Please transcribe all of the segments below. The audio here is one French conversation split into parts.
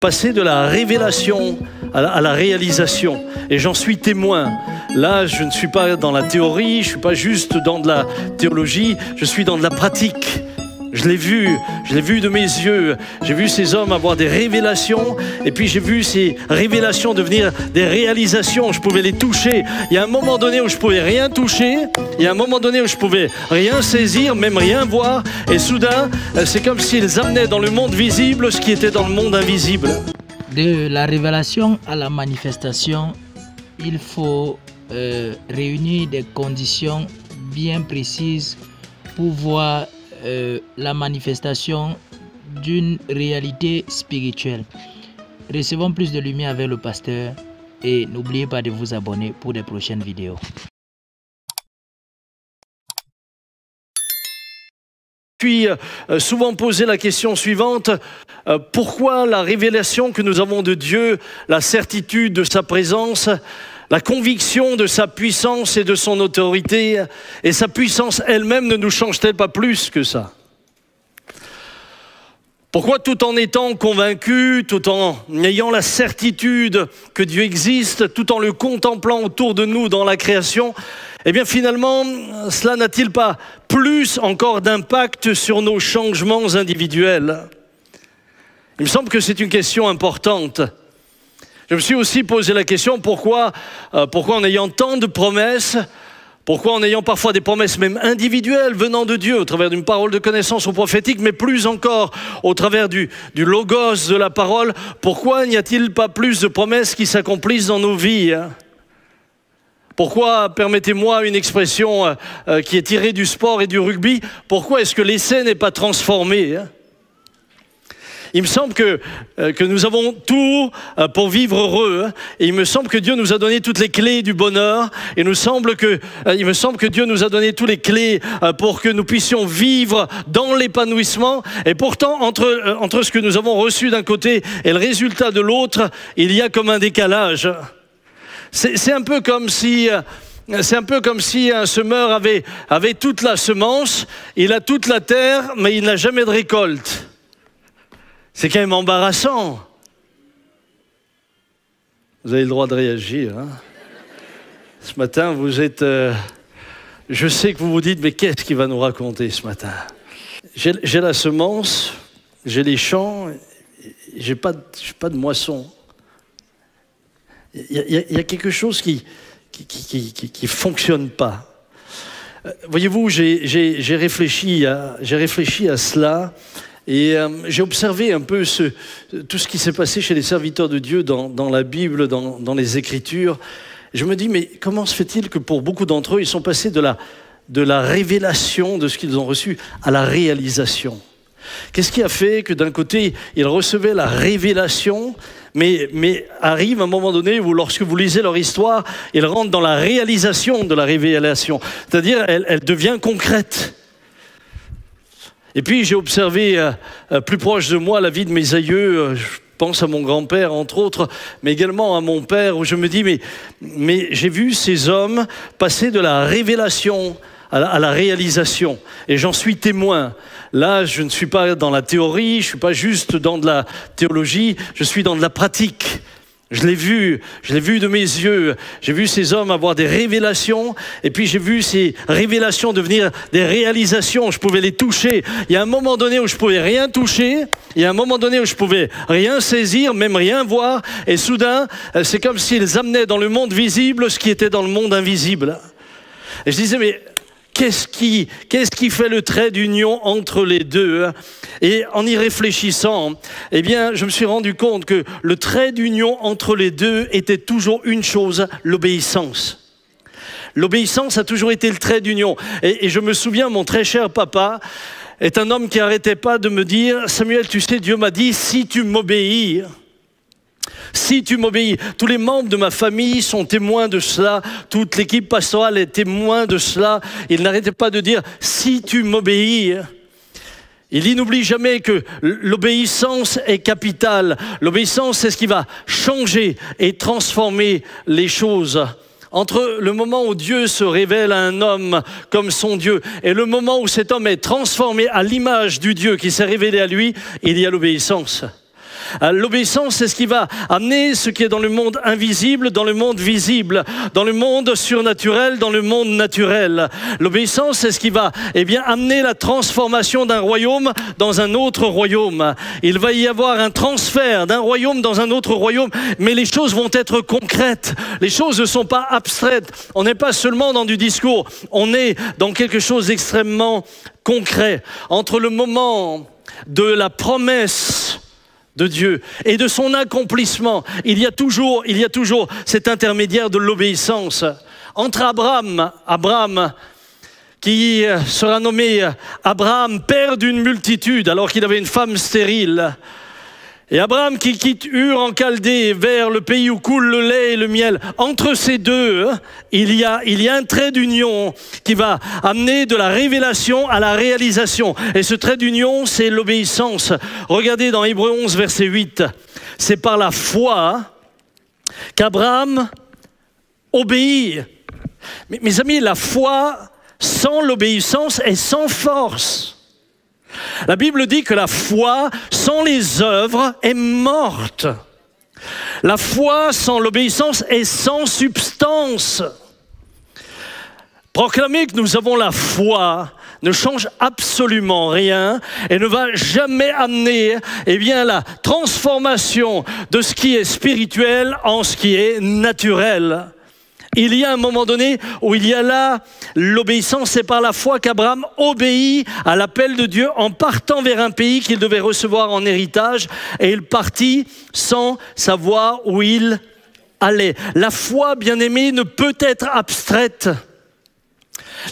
Passer de la révélation à la réalisation. Et j'en suis témoin. Là, je ne suis pas dans la théorie, je ne suis pas juste dans de la théologie, je suis dans de la pratique. Je l'ai vu de mes yeux. J'ai vu ces hommes avoir des révélations et puis j'ai vu ces révélations devenir des réalisations. Je pouvais les toucher. Il y a un moment donné où je ne pouvais rien toucher. Il y a un moment donné où je ne pouvais rien saisir, même rien voir. Et soudain, c'est comme s'ils amenaient dans le monde visible ce qui était dans le monde invisible. De la révélation à la manifestation, il faut réunir des conditions bien précises pour voir la manifestation d'une réalité spirituelle. Recevons plus de lumière avec le pasteur et n'oubliez pas de vous abonner pour des prochaines vidéos. Puis souvent poser la question suivante, pourquoi la révélation que nous avons de Dieu, la certitude de sa présence, la conviction de sa puissance et de son autorité, et sa puissance elle-même ne nous change-t-elle pas plus que ça? Pourquoi tout en étant convaincu, tout en ayant la certitude que Dieu existe, tout en le contemplant autour de nous dans la création, eh bien finalement, cela n'a-t-il pas plus encore d'impact sur nos changements individuels? Il me semble que c'est une question importante. Je me suis aussi posé la question, pourquoi en ayant tant de promesses, pourquoi en ayant parfois des promesses même individuelles venant de Dieu, au travers d'une parole de connaissance ou prophétique, mais plus encore au travers du logos de la parole, pourquoi n'y a-t-il pas plus de promesses qui s'accomplissent dans nos vies? Pourquoi, permettez-moi une expression qui est tirée du sport et du rugby, pourquoi est-ce que l'essai n'est pas transformé? Il me semble que nous avons tout pour vivre heureux. Et il me semble que Dieu nous a donné toutes les clés du bonheur. Et il me semble que Dieu nous a donné toutes les clés pour que nous puissions vivre dans l'épanouissement. Et pourtant, entre ce que nous avons reçu d'un côté et le résultat de l'autre, il y a comme un décalage. C'est un peu comme si un semeur avait toute la semence, il a toute la terre, mais il n'a jamais de récolte. C'est quand même embarrassant. Vous avez le droit de réagir. Hein? Ce matin, vous êtes... je sais que vous vous dites, mais qu'est-ce qu'il va nous raconter ce matin? J'ai la semence, j'ai les champs, j'ai pas de moisson. Il y a quelque chose qui fonctionne pas. Voyez-vous, j'ai réfléchi à cela. Et j'ai observé un peu tout ce qui s'est passé chez les serviteurs de Dieu dans la Bible, dans les Écritures. Je me dis, mais comment se fait-il que pour beaucoup d'entre eux, ils sont passés de la révélation de ce qu'ils ont reçu à la réalisation? Qu'est-ce qui a fait que d'un côté, ils recevaient la révélation, mais arrive un moment donné où lorsque vous lisez leur histoire, ils rentrent dans la réalisation de la révélation. C'est-à-dire, elle devient concrète. Et puis j'ai observé plus proche de moi la vie de mes aïeux, je pense à mon grand-père entre autres, mais également à mon père, où je me dis, mais j'ai vu ces hommes passer de la révélation à la réalisation. Et j'en suis témoin. Là, je ne suis pas dans la théorie, je ne suis pas juste dans de la théologie, je suis dans de la pratique. Je l'ai vu de mes yeux. J'ai vu ces hommes avoir des révélations et puis j'ai vu ces révélations devenir des réalisations. Je pouvais les toucher. Il y a un moment donné où je ne pouvais rien toucher. Il y a un moment donné où je ne pouvais rien saisir, même rien voir. Et soudain, c'est comme s'ils amenaient dans le monde visible ce qui était dans le monde invisible. Et je disais, mais... Qu'est-ce qui fait le trait d'union entre les deux? Et en y réfléchissant, eh bien, je me suis rendu compte que le trait d'union entre les deux était toujours une chose, l'obéissance. L'obéissance a toujours été le trait d'union. Et je me souviens, mon très cher papa est un homme qui n'arrêtait pas de me dire, Samuel, tu sais, Dieu m'a dit, si tu m'obéis... Si tu m'obéis, tous les membres de ma famille sont témoins de cela, toute l'équipe pastorale est témoin de cela. Il n'arrêtait pas de dire, si tu m'obéis. Il dit, n'oublie jamais que l'obéissance est capitale. L'obéissance, c'est ce qui va changer et transformer les choses. Entre le moment où Dieu se révèle à un homme comme son Dieu et le moment où cet homme est transformé à l'image du Dieu qui s'est révélé à lui, il y a l'obéissance. L'obéissance, c'est ce qui va amener ce qui est dans le monde invisible, dans le monde visible, dans le monde surnaturel, dans le monde naturel. L'obéissance, c'est ce qui va amener la transformation d'un royaume dans un autre royaume. Il va y avoir un transfert d'un royaume dans un autre royaume, mais les choses vont être concrètes. Les choses ne sont pas abstraites. On n'est pas seulement dans du discours, on est dans quelque chose d'extrêmement concret. Entre le moment de la promesse de Dieu et de son accomplissement, il y a toujours cet intermédiaire de l'obéissance. Entre Abraham, qui sera nommé Abraham, père d'une multitude, alors qu'il avait une femme stérile, et Abraham qui quitte Ur en Chaldée vers le pays où coule le lait et le miel. Entre ces deux, il y a un trait d'union qui va amener de la révélation à la réalisation. Et ce trait d'union, c'est l'obéissance. Regardez dans Hébreux 11, verset 8. C'est par la foi qu'Abraham obéit. Mais, mes amis, la foi sans l'obéissance est sans force. La Bible dit que la foi sans les œuvres est morte. La foi sans l'obéissance est sans substance. Proclamer que nous avons la foi ne change absolument rien et ne va jamais amener la transformation de ce qui est spirituel en ce qui est naturel. Il y a un moment donné où il y a là l'obéissance, c'est par la foi qu'Abraham obéit à l'appel de Dieu en partant vers un pays qu'il devait recevoir en héritage, et il partit sans savoir où il allait. La foi, bien-aimée, ne peut être abstraite.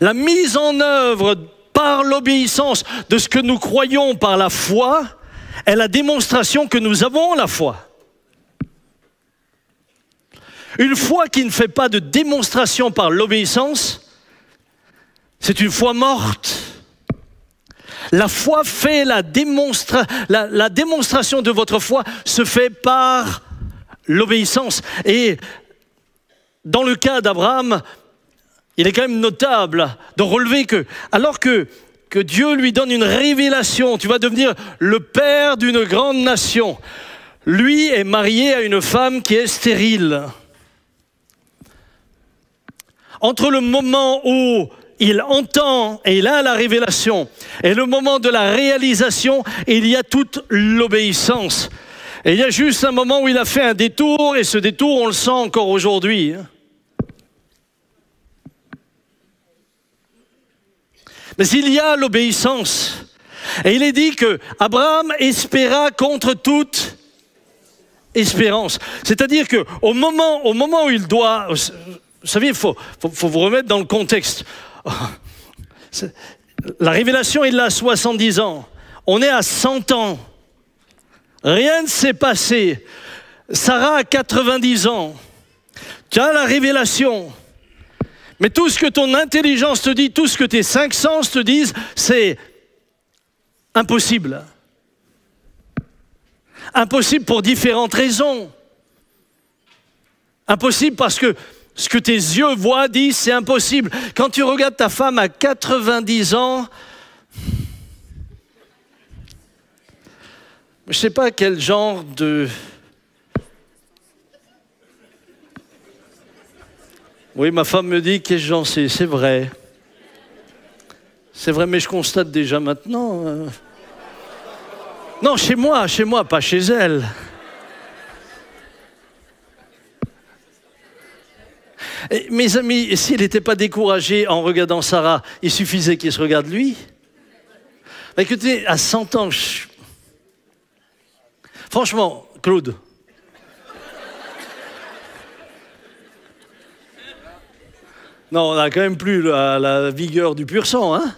La mise en œuvre par l'obéissance de ce que nous croyons par la foi est la démonstration que nous avons la foi. Une foi qui ne fait pas de démonstration par l'obéissance, c'est une foi morte. La foi fait la démonstration de votre foi se fait par l'obéissance. Et dans le cas d'Abraham, il est quand même notable de relever que, alors que Dieu lui donne une révélation, tu vas devenir le père d'une grande nation, lui est marié à une femme qui est stérile. Entre le moment où il entend et il a la révélation et le moment de la réalisation, il y a toute l'obéissance. Et il y a juste un moment où il a fait un détour, et ce détour, on le sent encore aujourd'hui. Mais il y a l'obéissance. Et il est dit que Abraham espéra contre toute espérance. C'est-à-dire qu'au moment où il doit... Vous savez, il faut vous remettre dans le contexte. La révélation, il l'a à 70 ans. On est à 100 ans. Rien ne s'est passé. Sarah a 90 ans. Tu as la révélation. Mais tout ce que ton intelligence te dit, tout ce que tes 5 sens te disent, c'est impossible. Impossible pour différentes raisons. Impossible parce que ce que tes yeux voient disent c'est impossible. Quand tu regardes ta femme à 90 ans, je ne sais pas quel genre de... Oui, ma femme me dit quel genre c'est vrai. C'est vrai, mais je constate déjà maintenant. Non, chez moi, pas chez elle. Et, mes amis, s'il n'était pas découragé en regardant Sarah, il suffisait qu'il se regarde lui. Écoutez, à 100 ans, franchement, Claude, non, on n'a quand même plus la vigueur du pur sang, hein.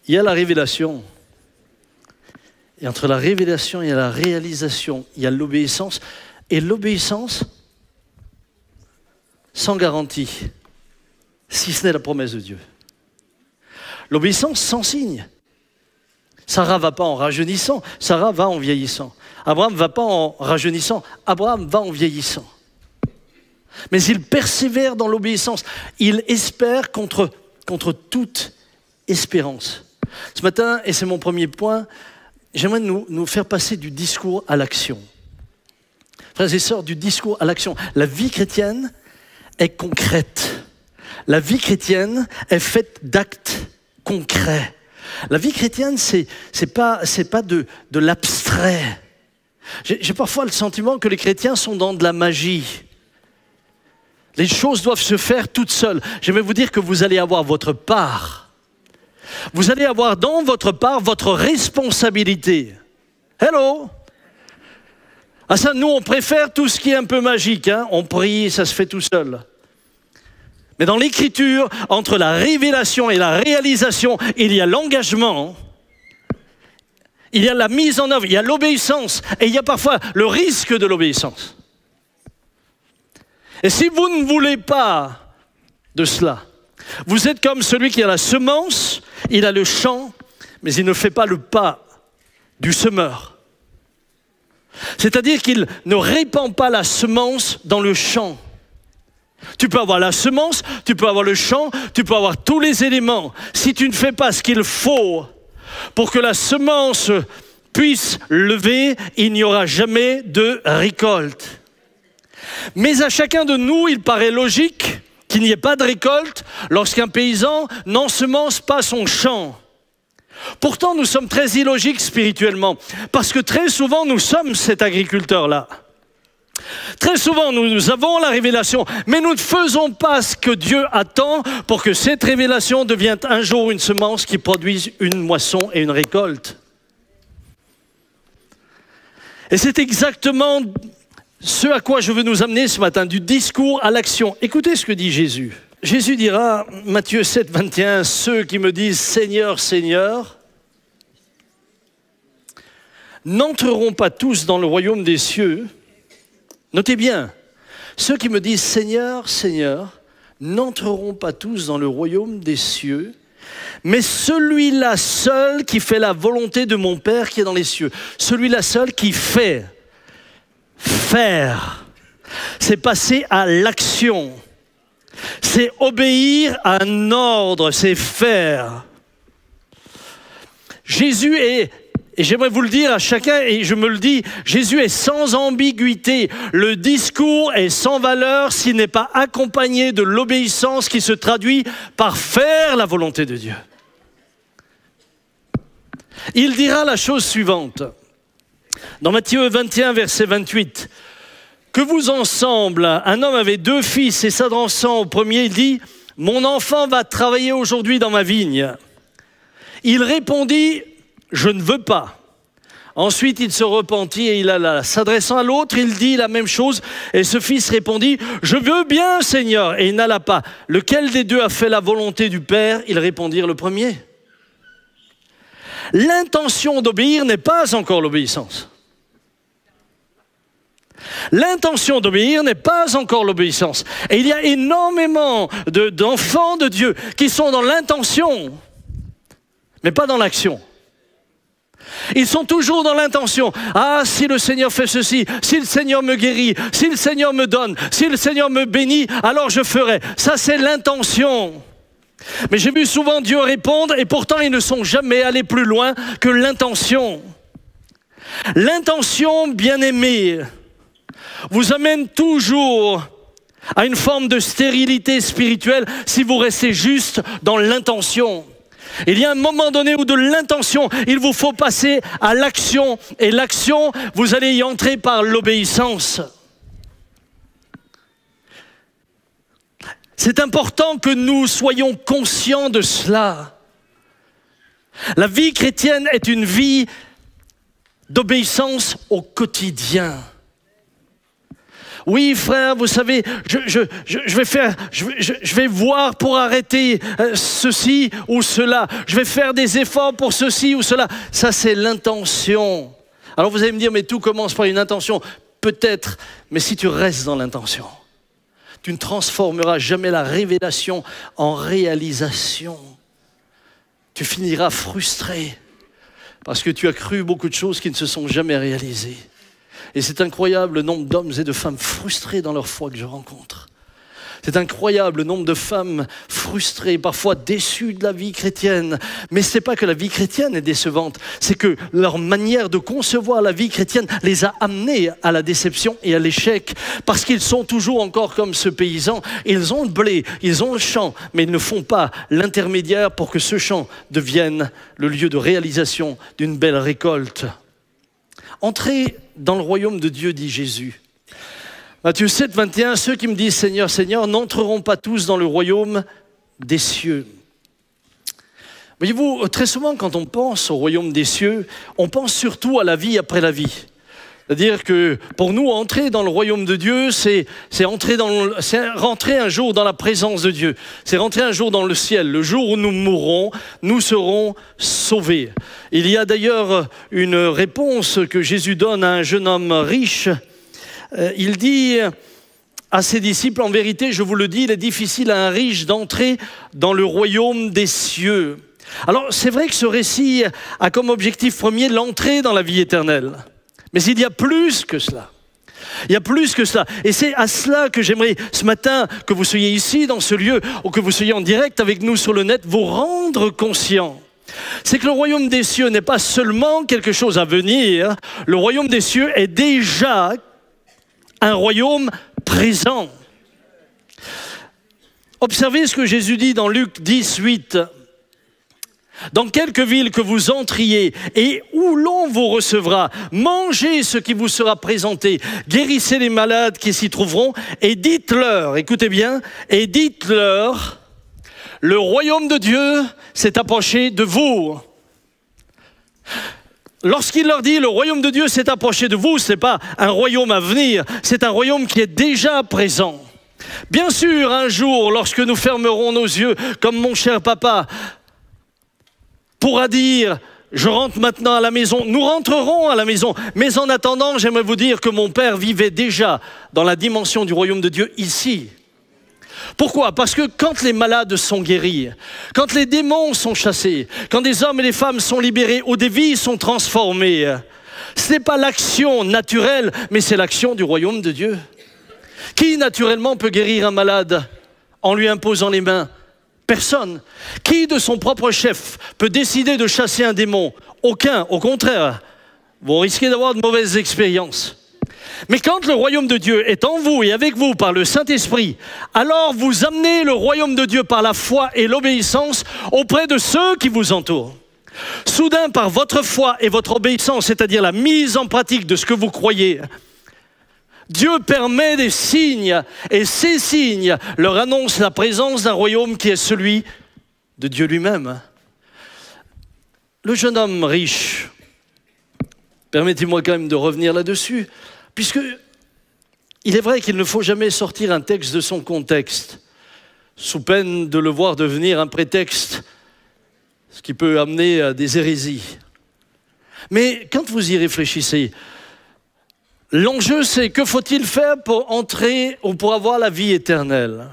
Il y a la révélation. Et entre la révélation et la réalisation, il y a l'obéissance. Et l'obéissance, sans garantie, si ce n'est la promesse de Dieu. L'obéissance sans signe. Sarah ne va pas en rajeunissant, Sarah va en vieillissant. Abraham ne va pas en rajeunissant, Abraham va en vieillissant. Mais il persévère dans l'obéissance. Il espère contre toute espérance. Ce matin, et c'est mon premier point, j'aimerais nous faire passer du discours à l'action. Frères et sœurs, du discours à l'action. La vie chrétienne est concrète. La vie chrétienne est faite d'actes concrets. La vie chrétienne, c'est pas de l'abstrait. J'ai parfois le sentiment que les chrétiens sont dans de la magie. Les choses doivent se faire toutes seules. Je vais vous dire que vous allez avoir votre part. Vous allez avoir dans votre part votre responsabilité. Hello! Ah ça, nous, on préfère tout ce qui est un peu magique. Hein? On prie, ça se fait tout seul. Mais dans l'Écriture, entre la révélation et la réalisation, il y a l'engagement, il y a la mise en œuvre, il y a l'obéissance, et il y a parfois le risque de l'obéissance. Et si vous ne voulez pas de cela, vous êtes comme celui qui a la semence, il a le champ, mais il ne fait pas le pas du semeur. C'est-à-dire qu'il ne répand pas la semence dans le champ. Tu peux avoir la semence, tu peux avoir le champ, tu peux avoir tous les éléments. Si tu ne fais pas ce qu'il faut pour que la semence puisse lever, il n'y aura jamais de récolte. Mais à chacun de nous, il paraît logique qu'il n'y ait pas de récolte lorsqu'un paysan n'ensemence pas son champ. Pourtant, nous sommes très illogiques spirituellement, parce que très souvent, nous sommes cet agriculteur-là. Très souvent, nous avons la révélation, mais nous ne faisons pas ce que Dieu attend pour que cette révélation devienne un jour une semence qui produise une moisson et une récolte. Et c'est exactement ce à quoi je veux nous amener ce matin, du discours à l'action. Écoutez ce que dit Jésus. Jésus dira, Matthieu 7, 21, « Ceux qui me disent « Seigneur, Seigneur » n'entreront pas tous dans le royaume des cieux. » Notez bien, ceux qui me disent « Seigneur, Seigneur » n'entreront pas tous dans le royaume des cieux, mais celui-là seul qui fait la volonté de mon Père qui est dans les cieux. Celui-là seul qui fait. Faire, c'est passer à l'action. C'est obéir à un ordre, c'est faire. Jésus est, et j'aimerais vous le dire à chacun, et je me le dis, Jésus est sans ambiguïté. Le discours est sans valeur s'il n'est pas accompagné de l'obéissance qui se traduit par faire la volonté de Dieu. Il dira la chose suivante. Dans Matthieu 21, verset 28, « Que vous ensemble, un homme avait 2 fils, et s'adressant au premier, il dit, « Mon enfant va travailler aujourd'hui dans ma vigne. » Il répondit, « Je ne veux pas. » Ensuite, il se repentit et il alla. S'adressant à l'autre, il dit la même chose, et ce fils répondit, « Je veux bien, Seigneur. » Et il n'alla pas. Lequel des deux a fait la volonté du Père? Ils répondirent, le premier. L'intention d'obéir n'est pas encore l'obéissance. L'intention d'obéir n'est pas encore l'obéissance. Et il y a énormément d'enfants de Dieu qui sont dans l'intention, mais pas dans l'action. Ils sont toujours dans l'intention. Ah, si le Seigneur fait ceci, si le Seigneur me guérit, si le Seigneur me donne, si le Seigneur me bénit, alors je ferai. Ça, c'est l'intention. Mais j'ai vu souvent Dieu répondre et pourtant ils ne sont jamais allés plus loin que l'intention. L'intention, bien-aimée, vous amène toujours à une forme de stérilité spirituelle si vous restez juste dans l'intention. Il y a un moment donné où de l'intention, il vous faut passer à l'action. Et l'action, vous allez y entrer par l'obéissance. C'est important que nous soyons conscients de cela. La vie chrétienne est une vie d'obéissance au quotidien. Oui, frère, vous savez, je vais voir pour arrêter ceci ou cela. Je vais faire des efforts pour ceci ou cela. Ça, c'est l'intention. Alors vous allez me dire, mais tout commence par une intention. Peut-être, mais si tu restes dans l'intention, tu ne transformeras jamais la révélation en réalisation. Tu finiras frustré parce que tu as cru beaucoup de choses qui ne se sont jamais réalisées. Et c'est incroyable le nombre d'hommes et de femmes frustrés dans leur foi que je rencontre. C'est incroyable le nombre de femmes frustrées, parfois déçues de la vie chrétienne. Mais ce n'est pas que la vie chrétienne est décevante, c'est que leur manière de concevoir la vie chrétienne les a amenées à la déception et à l'échec. Parce qu'ils sont toujours encore comme ce paysan. Ils ont le blé, ils ont le champ, mais ils ne font pas l'intermédiaire pour que ce champ devienne le lieu de réalisation d'une belle récolte. Entrez dans le royaume de Dieu, dit Jésus. Matthieu 7, 21, ceux qui me disent Seigneur, Seigneur, n'entreront pas tous dans le royaume des cieux. Voyez-vous, très souvent quand on pense au royaume des cieux, on pense surtout à la vie après la vie. C'est-à-dire que pour nous, entrer dans le royaume de Dieu, c'est rentrer un jour dans la présence de Dieu. C'est rentrer un jour dans le ciel. Le jour où nous mourrons, nous serons sauvés. Il y a d'ailleurs une réponse que Jésus donne à un jeune homme riche. Il dit à ses disciples, en vérité, je vous le dis, il est difficile à un riche d'entrer dans le royaume des cieux. Alors, c'est vrai que ce récit a comme objectif premier l'entrée dans la vie éternelle. Mais il y a plus que cela. Il y a plus que cela. Et c'est à cela que j'aimerais ce matin, que vous soyez ici dans ce lieu, ou que vous soyez en direct avec nous sur le net, vous rendre conscient. C'est que le royaume des cieux n'est pas seulement quelque chose à venir. Le royaume des cieux est déjà un royaume présent. Observez ce que Jésus dit dans Luc 10, 8. Dans quelque ville que vous entriez et où l'on vous recevra, mangez ce qui vous sera présenté, guérissez les malades qui s'y trouveront et dites-leur, écoutez bien, et dites-leur, le royaume de Dieu s'est approché de vous. Lorsqu'il leur dit le royaume de Dieu s'est approché de vous, ce n'est pas un royaume à venir, c'est un royaume qui est déjà présent. Bien sûr, un jour, lorsque nous fermerons nos yeux, comme mon cher papa pourra dire, je rentre maintenant à la maison, nous rentrerons à la maison. Mais en attendant, j'aimerais vous dire que mon père vivait déjà dans la dimension du royaume de Dieu ici. Pourquoi? Parce que quand les malades sont guéris, quand les démons sont chassés, quand des hommes et des femmes sont libérés ou des vies sont transformées, ce n'est pas l'action naturelle, mais c'est l'action du royaume de Dieu. Qui naturellement peut guérir un malade en lui imposant les mains? Personne. Qui de son propre chef peut décider de chasser un démon? Aucun. Au contraire, vous risquez d'avoir de mauvaises expériences. Mais quand le royaume de Dieu est en vous et avec vous par le Saint-Esprit, alors vous amenez le royaume de Dieu par la foi et l'obéissance auprès de ceux qui vous entourent. Soudain, par votre foi et votre obéissance, c'est-à-dire la mise en pratique de ce que vous croyez, Dieu permet des signes, et ces signes leur annoncent la présence d'un royaume qui est celui de Dieu lui-même. Le jeune homme riche, permettez-moi quand même de revenir là-dessus, puisque il est vrai qu'il ne faut jamais sortir un texte de son contexte, sous peine de le voir devenir un prétexte, ce qui peut amener à des hérésies. Mais quand vous y réfléchissez, l'enjeu, c'est que faut-il faire pour entrer ou pour avoir la vie éternelle?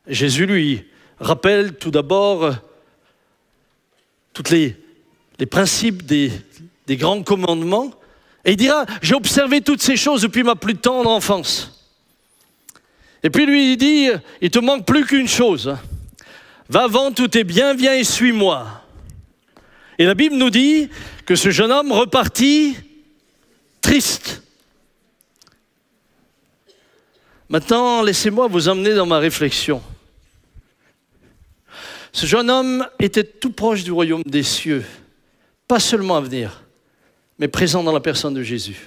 Jésus, lui, rappelle tout d'abord tous les principes des grands commandements. Et il dira, j'ai observé toutes ces choses depuis ma plus tendre enfance. Et puis lui, il dit, il te manque plus qu'une chose. Va, vends tous tes biens, viens et suis-moi. Et la Bible nous dit que ce jeune homme repartit triste. Maintenant, laissez-moi vous emmener dans ma réflexion. Ce jeune homme était tout proche du royaume des cieux, pas seulement à venir, mais présent dans la personne de Jésus.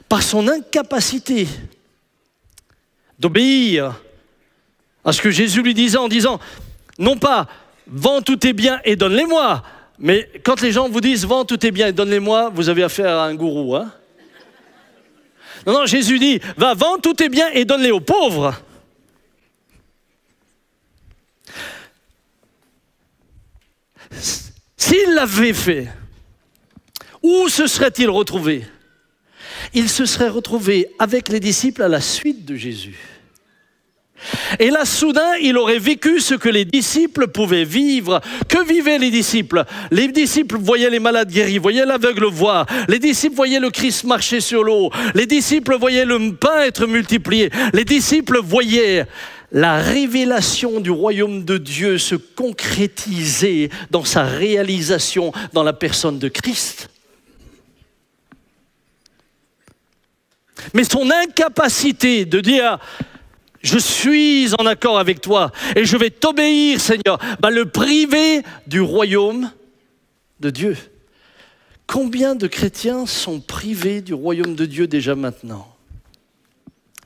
Par son incapacité d'obéir à ce que Jésus lui disait en disant, non pas « vends tous tes biens et donne-les-moi », mais quand les gens vous disent « vends tous tes biens et donne-les-moi », vous avez affaire à un gourou. Hein? Non, Jésus dit « va, vends tous tes biens et donne-les aux pauvres ». S'il l'avait fait, où se serait-il retrouvé? Il se serait retrouvé avec les disciples à la suite de Jésus. Et là, soudain, il aurait vécu ce que les disciples pouvaient vivre. Que vivaient les disciples? Les disciples voyaient les malades guéris, voyaient l'aveugle voir. Les disciples voyaient le Christ marcher sur l'eau. Les disciples voyaient le pain être multiplié. Les disciples voyaient la révélation du royaume de Dieu se concrétiser dans sa réalisation dans la personne de Christ. Mais son incapacité de dire « Je suis en accord avec toi et je vais t'obéir, Seigneur », le priver du royaume de Dieu. Combien de chrétiens sont privés du royaume de Dieu déjà maintenant?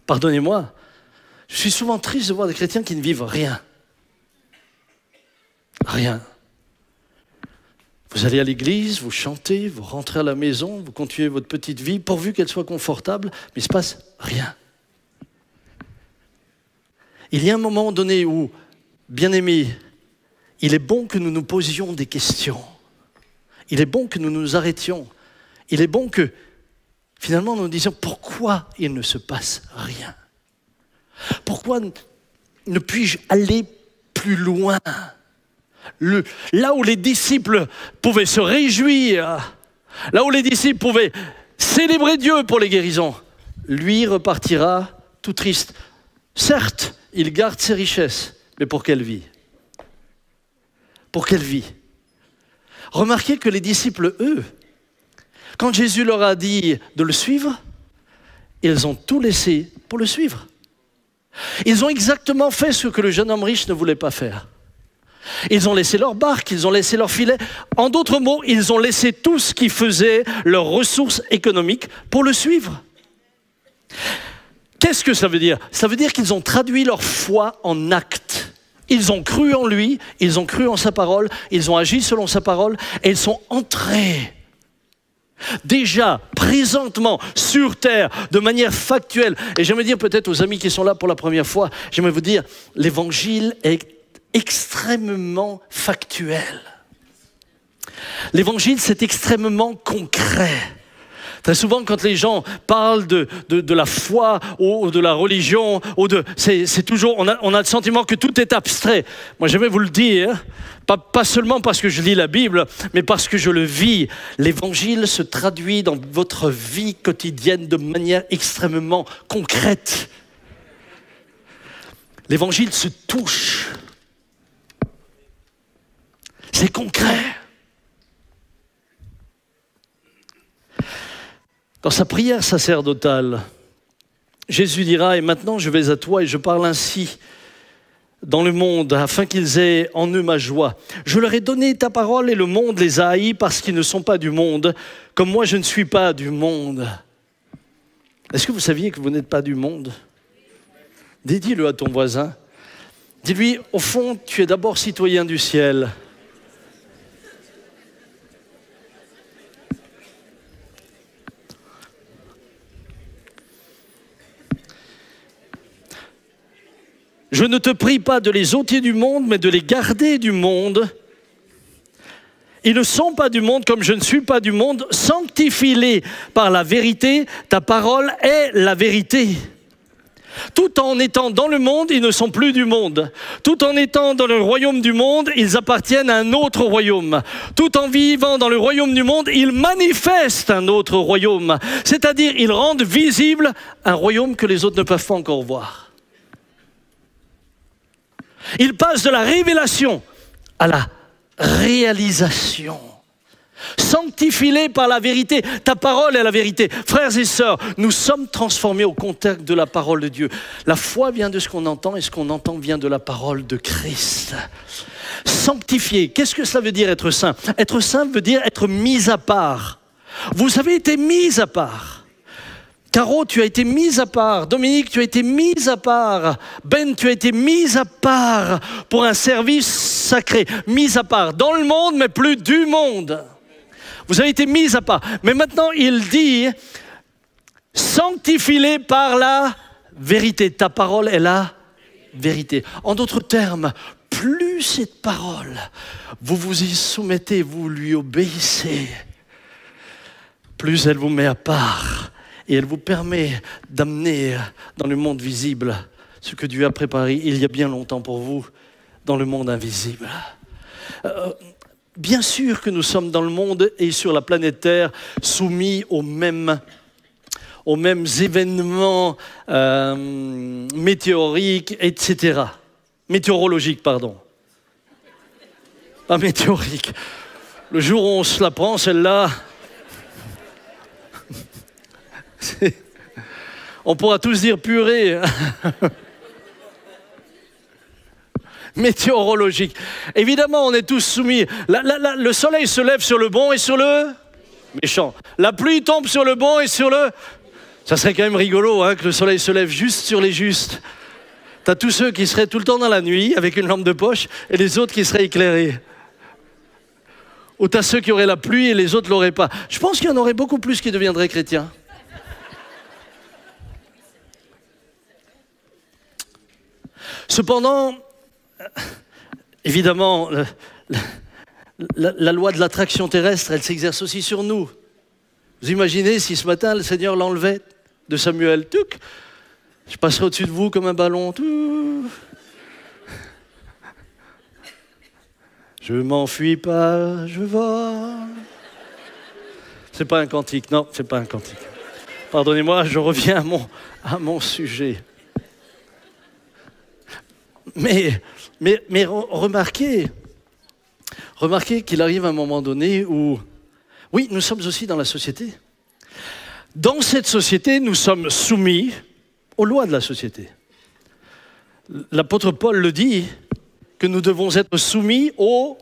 Pardonnez-moi, je suis souvent triste de voir des chrétiens qui ne vivent rien. Rien. Vous allez à l'église, vous chantez, vous rentrez à la maison, vous continuez votre petite vie, pourvu qu'elle soit confortable, mais il ne se passe rien. Il y a un moment donné où, bien-aimés, il est bon que nous nous posions des questions. Il est bon que nous nous arrêtions. Il est bon que, finalement, nous nous disions pourquoi il ne se passe rien. Pourquoi ne puis-je aller plus loin? Là où les disciples pouvaient se réjouir, là où les disciples pouvaient célébrer Dieu pour les guérisons, lui repartira tout triste. Certes, il garde ses richesses, mais pour quelle vie? Pour quelle vie? Remarquez que les disciples, eux, quand Jésus leur a dit de le suivre, ils ont tout laissé pour le suivre. Ils ont exactement fait ce que le jeune homme riche ne voulait pas faire. Ils ont laissé leur barque, ils ont laissé leur filet. En d'autres mots, ils ont laissé tout ce qui faisait leurs ressources économiques pour le suivre. Qu'est-ce que ça veut dire? Ça veut dire qu'ils ont traduit leur foi en actes. Ils ont cru en lui, ils ont cru en sa parole, ils ont agi selon sa parole et ils sont entrés déjà, présentement, sur terre, de manière factuelle. Et j'aimerais dire peut-être aux amis qui sont là pour la première fois, j'aimerais vous dire, l'évangile est extrêmement factuel. L'évangile, c'est extrêmement concret. Très souvent, quand les gens parlent de la foi ou de la religion, c'est toujours, on a le sentiment que tout est abstrait. Moi, j'aimerais vous le dire, pas seulement parce que je lis la Bible, mais parce que je le vis. L'évangile se traduit dans votre vie quotidienne de manière extrêmement concrète. L'évangile se touche. C'est concret. Dans sa prière sacerdotale, Jésus dira « Et maintenant je vais à toi et je parle ainsi dans le monde, afin qu'ils aient en eux ma joie. Je leur ai donné ta parole et le monde les a haïs parce qu'ils ne sont pas du monde, comme moi je ne suis pas du monde. » Est-ce que vous saviez que vous n'êtes pas du monde? Dis-le à ton voisin. Dis-lui, au fond, tu es d'abord citoyen du ciel. Je ne te prie pas de les ôter du monde, mais de les garder du monde. Ils ne sont pas du monde comme je ne suis pas du monde. Sanctifie-les par la vérité. Ta parole est la vérité. Tout en étant dans le monde, ils ne sont plus du monde. Tout en étant dans le royaume du monde, ils appartiennent à un autre royaume. Tout en vivant dans le royaume du monde, ils manifestent un autre royaume. C'est-à-dire, ils rendent visible un royaume que les autres ne peuvent pas encore voir. Il passe de la révélation à la réalisation. Sanctifie-les par la vérité. Ta parole est la vérité. Frères et sœurs, nous sommes transformés au contact de la parole de Dieu. La foi vient de ce qu'on entend et ce qu'on entend vient de la parole de Christ. Sanctifié, qu'est-ce que ça veut dire être saint? Être saint veut dire être mis à part. Vous avez été mis à part. Caro, tu as été mise à part. Dominique, tu as été mise à part. Ben, tu as été mise à part pour un service sacré. Mise à part dans le monde, mais plus du monde. Vous avez été mise à part. Mais maintenant, il dit, sanctifie-les par la vérité. Ta parole est la vérité. En d'autres termes, plus cette parole, vous vous y soumettez, vous lui obéissez, plus elle vous met à part. Et elle vous permet d'amener dans le monde visible ce que Dieu a préparé il y a bien longtemps pour vous dans le monde invisible. Bien sûr que nous sommes dans le monde et sur la planète Terre soumis aux mêmes événements météoriques, etc. Météorologiques, pardon. Pas météoriques. Le jour où on se la prend, celle-là, on pourra tous dire purée. Météorologique. Évidemment, on est tous soumis. Le soleil se lève sur le bon et sur le méchant. La pluie tombe sur le bon et sur le... Ça serait quand même rigolo hein, que le soleil se lève juste sur les justes. T'as tous ceux qui seraient tout le temps dans la nuit avec une lampe de poche et les autres qui seraient éclairés. Ou t'as ceux qui auraient la pluie et les autres ne l'auraient pas. Je pense qu'il y en aurait beaucoup plus qui deviendraient chrétiens. Cependant, évidemment, la loi de l'attraction terrestre, elle s'exerce aussi sur nous. Vous imaginez si ce matin, le Seigneur l'enlevait de Samuel, touc, je passerai au-dessus de vous comme un ballon. Touc. Je m'enfuis pas, je vole. C'est pas un cantique, non, c'est pas un cantique. Pardonnez-moi, je reviens à mon sujet. Mais remarquez qu'il arrive un moment donné où, oui, nous sommes aussi dans la société. Dans cette société, nous sommes soumis aux lois de la société. L'apôtre Paul le dit, que nous devons être soumis aux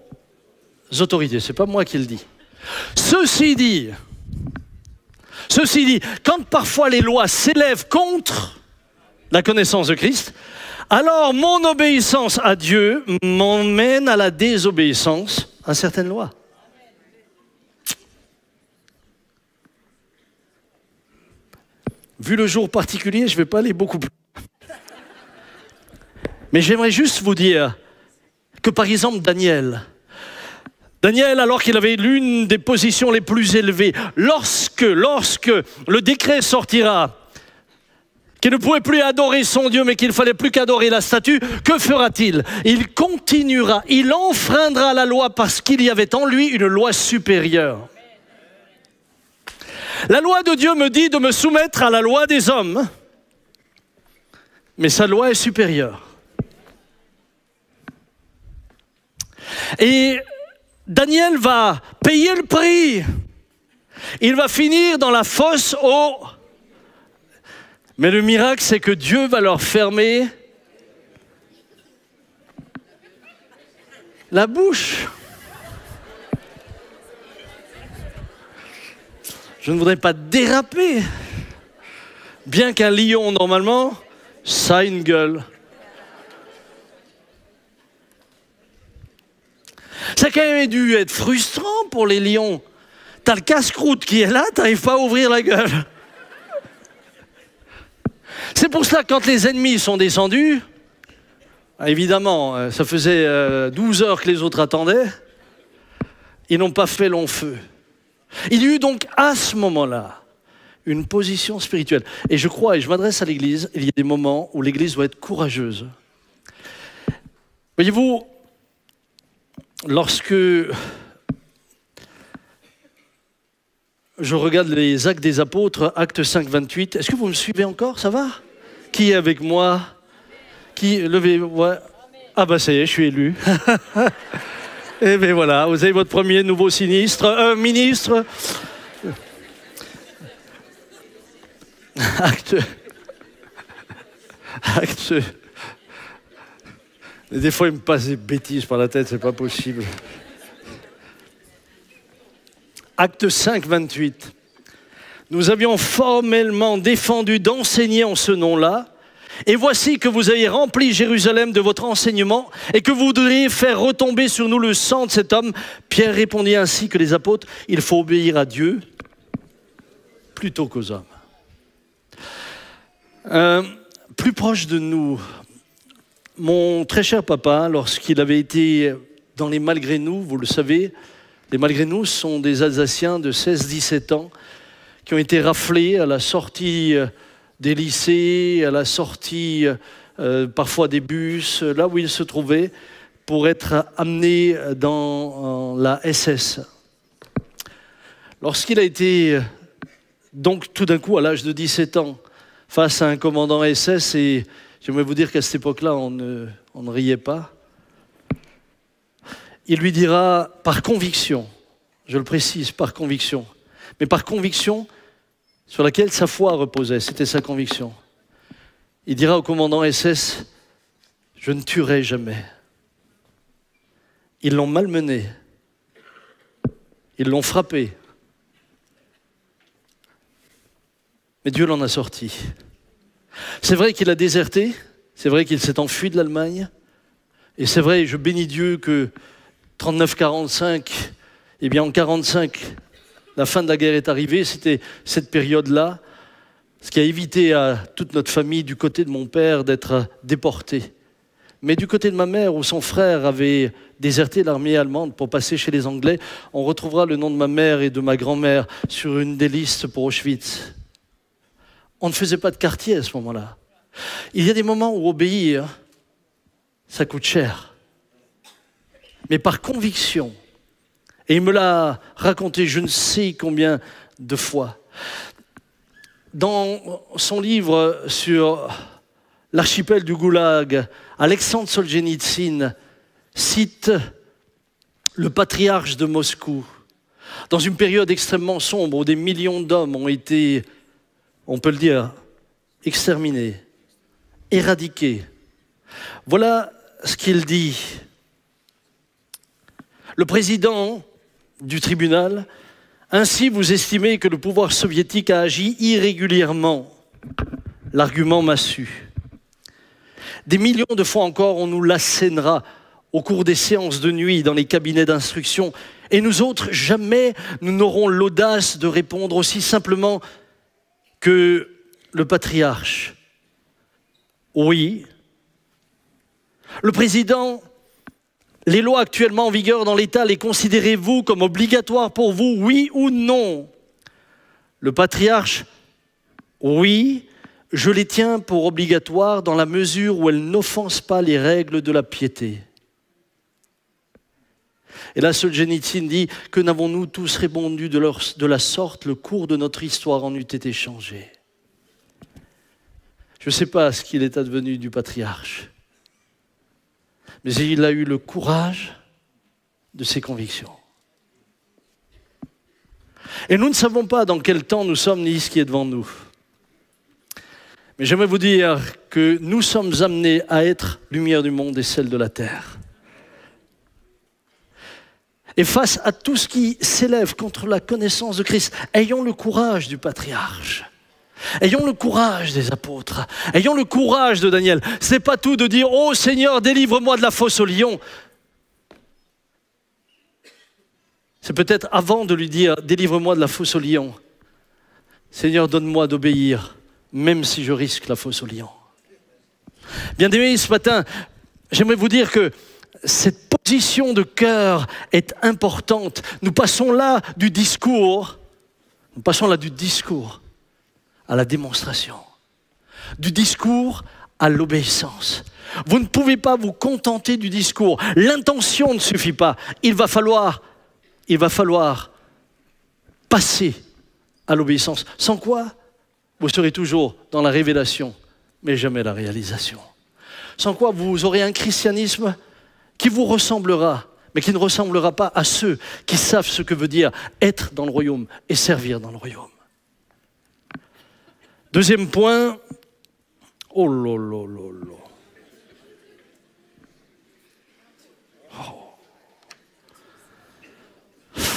autorités. Ce n'est pas moi qui le dis. Ceci dit, quand parfois les lois s'élèvent contre la connaissance de Christ, alors mon obéissance à Dieu m'emmène à la désobéissance à certaines lois. Vu le jour particulier, je ne vais pas aller beaucoup plus. Mais j'aimerais juste vous dire que par exemple Daniel, alors qu'il avait l'une des positions les plus élevées, lorsque le décret sortira, qu'il ne pouvait plus adorer son Dieu, mais qu'il ne fallait plus qu'adorer la statue, que fera-t-il? Il continuera, il enfreindra la loi parce qu'il y avait en lui une loi supérieure. La loi de Dieu me dit de me soumettre à la loi des hommes, mais sa loi est supérieure. Et Daniel va payer le prix. Il va finir dans la fosse aux... Mais le miracle, c'est que Dieu va leur fermer la bouche. Je ne voudrais pas déraper. Bien qu'un lion, normalement, ça a une gueule. Ça a quand même dû être frustrant pour les lions. T'as le casse-croûte qui est là, t'arrives pas à ouvrir la gueule. C'est pour cela que quand les ennemis sont descendus, évidemment, ça faisait 12 heures que les autres attendaient, ils n'ont pas fait long feu. Il y a eu donc à ce moment-là une position spirituelle. Et je crois, et je m'adresse à l'Église, il y a des moments où l'Église doit être courageuse. Voyez-vous, lorsque je regarde les Actes des Apôtres, Acte 5, 28, est-ce que vous me suivez encore? Ça va? Qui est avec moi? Qui? Levez, ouais. Ah ben ça y est, je suis élu. Et bien voilà, vous avez votre premier nouveau ministre. Acte. Des fois, il me passe des bêtises par la tête, c'est pas possible. Acte 5, 28. Nous avions formellement défendu d'enseigner en ce nom-là, et voici que vous avez rempli Jérusalem de votre enseignement, et que vous voudriez faire retomber sur nous le sang de cet homme. Pierre répondit ainsi que les apôtres, il faut obéir à Dieu plutôt qu'aux hommes. Plus proche de nous, mon très cher papa, lorsqu'il avait été dans les Malgré nous, vous le savez, les Malgré nous sont des Alsaciens de 16-17 ans qui ont été raflés à la sortie des lycées, à la sortie parfois des bus, là où il se trouvait, pour être amené dans la SS. Lorsqu'il a été, donc tout d'un coup, à l'âge de 17 ans, face à un commandant SS, et j'aimerais vous dire qu'à cette époque-là, on ne riait pas, il lui dira par conviction, je le précise, par conviction, mais par conviction sur laquelle sa foi reposait, c'était sa conviction. Il dira au commandant SS, « Je ne tuerai jamais ». Ils l'ont malmené, ils l'ont frappé, mais Dieu l'en a sorti. C'est vrai qu'il a déserté, c'est vrai qu'il s'est enfui de l'Allemagne, et c'est vrai, je bénis Dieu que 39-45, eh bien en 45, la fin de la guerre est arrivée, c'était cette période-là, ce qui a évité à toute notre famille, du côté de mon père, d'être déportés. Mais du côté de ma mère, où son frère avait déserté l'armée allemande pour passer chez les Anglais, on retrouvera le nom de ma mère et de ma grand-mère sur une des listes pour Auschwitz. On ne faisait pas de quartier à ce moment-là. Il y a des moments où obéir, ça coûte cher. Mais par conviction, et il me l'a raconté je ne sais combien de fois, dans son livre sur l'archipel du Goulag, Alexandre Solzhenitsyn cite le patriarche de Moscou, dans une période extrêmement sombre où des millions d'hommes ont été, on peut le dire, exterminés, éradiqués. Voilà ce qu'il dit. Le président du tribunal, ainsi vous estimez que le pouvoir soviétique a agi irrégulièrement. L'argument m'a su. Des millions de fois encore, on nous l'assénera au cours des séances de nuit dans les cabinets d'instruction. Et nous autres, jamais nous n'aurons l'audace de répondre aussi simplement que le patriarche. Oui. Le président, les lois actuellement en vigueur dans l'État, les considérez-vous comme obligatoires pour vous, oui ou non? Le patriarche, oui. Je les tiens pour obligatoires dans la mesure où elles n'offensent pas les règles de la piété. Et là, Solzhenitsyn dit que n'avons-nous tous répondu de la sorte, le cours de notre histoire en eût été changé. Je ne sais pas ce qu'il est advenu du patriarche, mais il a eu le courage de ses convictions. Et nous ne savons pas dans quel temps nous sommes ni ce qui est devant nous. Mais j'aimerais vous dire que nous sommes amenés à être lumière du monde et sel de la terre. Et face à tout ce qui s'élève contre la connaissance de Christ, ayons le courage du patriarche. Ayons le courage des apôtres. Ayons le courage de Daniel. Ce n'est pas tout de dire « Oh Seigneur, délivre-moi de la fosse au lion ». C'est peut-être avant de lui dire « Délivre-moi de la fosse au lion ». Seigneur, donne-moi d'obéir, même si je risque la fosse au lion. Bien-aimés, ce matin, j'aimerais vous dire que cette position de cœur est importante. Nous passons là du discours à la démonstration, du discours à l'obéissance. Vous ne pouvez pas vous contenter du discours. L'intention ne suffit pas. Il va falloir passer à l'obéissance. Sans quoi, vous serez toujours dans la révélation, mais jamais la réalisation. Sans quoi, vous aurez un christianisme qui vous ressemblera, mais qui ne ressemblera pas à ceux qui savent ce que veut dire être dans le royaume et servir dans le royaume. Deuxième point, oh là là là là.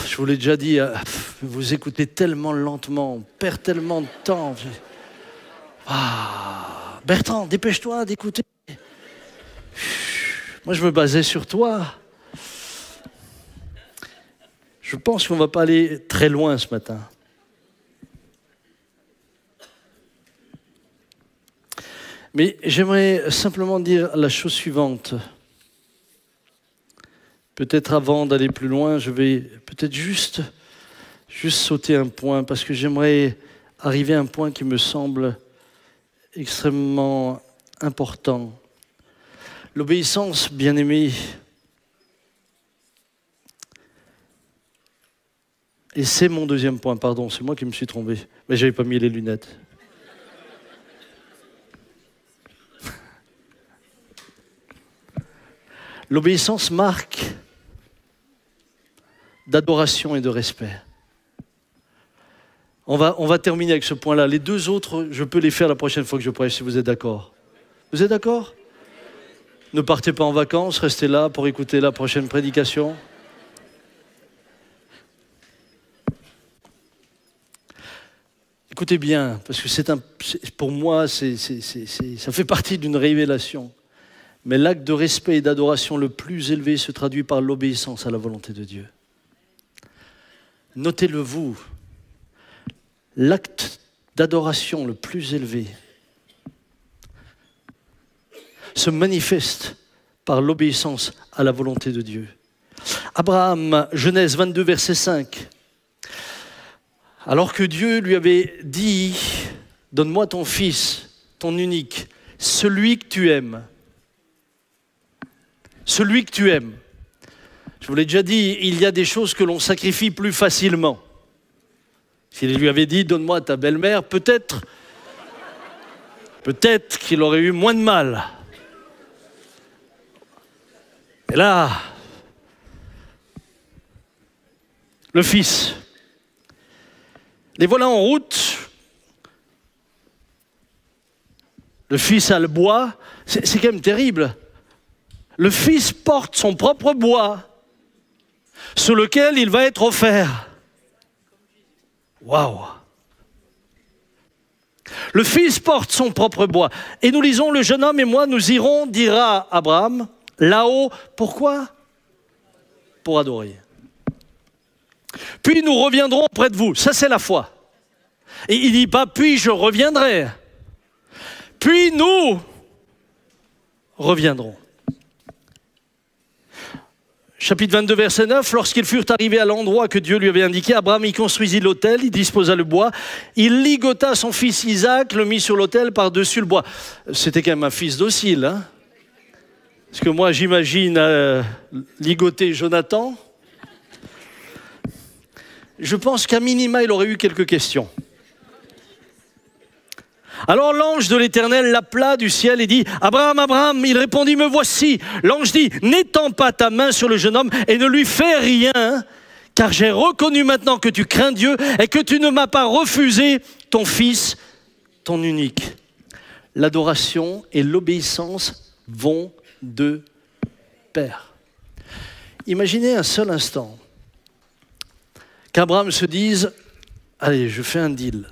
Je vous l'ai déjà dit, vous écoutez tellement lentement, on perd tellement de temps. Ah, Bertrand, dépêche-toi d'écouter. Moi, je me basais sur toi. Je pense qu'on ne va pas aller très loin ce matin. Mais j'aimerais simplement dire la chose suivante. Peut-être avant d'aller plus loin, je vais peut-être juste sauter un point, parce que j'aimerais arriver à un point qui me semble extrêmement important. L'obéissance, bien-aimé, et c'est mon deuxième point, pardon, c'est moi qui me suis trompé, mais je n'avais pas mis les lunettes. L'obéissance marque d'adoration et de respect. On va terminer avec ce point-là. Les deux autres, je peux les faire la prochaine fois que je prêche, si vous êtes d'accord. Vous êtes d'accord? Ne partez pas en vacances, restez là pour écouter la prochaine prédication. Écoutez bien, parce que pour moi, ça fait partie d'une révélation. Mais l'acte de respect et d'adoration le plus élevé se traduit par l'obéissance à la volonté de Dieu. Notez-le vous, l'acte d'adoration le plus élevé se manifeste par l'obéissance à la volonté de Dieu. Abraham, Genèse 22, verset 5. Alors que Dieu lui avait dit, « Donne-moi ton fils, ton unique, celui que tu aimes. » Celui que tu aimes. Je vous l'ai déjà dit, il y a des choses que l'on sacrifie plus facilement. S'il lui avait dit, donne-moi ta belle-mère, peut-être qu'il aurait eu moins de mal. Et là, le fils, les voilà en route. Le fils a le bois, c'est quand même terrible. Le fils porte son propre bois sur lequel il va être offert. Waouh! Le fils porte son propre bois. Et nous lisons, le jeune homme et moi, nous irons, dira Abraham, là-haut. Pourquoi? Pour adorer. Puis nous reviendrons auprès de vous. Ça, c'est la foi. Et il ne dit pas, puis je reviendrai. Puis nous reviendrons. Chapitre 22, verset 9, lorsqu'ils furent arrivés à l'endroit que Dieu lui avait indiqué, Abraham y construisit l'autel, il disposa le bois, il ligota son fils Isaac, le mit sur l'autel par-dessus le bois. C'était quand même un fils docile, hein? Parce que moi, j'imagine ligoter Jonathan. Je pense qu'à minima, il aurait eu quelques questions. Alors l'ange de l'Éternel l'appela du ciel et dit « Abraham, Abraham !» Il répondit « Me voici !» L'ange dit « N'étends pas ta main sur le jeune homme et ne lui fais rien, car j'ai reconnu maintenant que tu crains Dieu et que tu ne m'as pas refusé ton fils, ton unique. » L'adoration et l'obéissance vont de pair. Imaginez un seul instant qu'Abraham se dise « Allez, je fais un deal.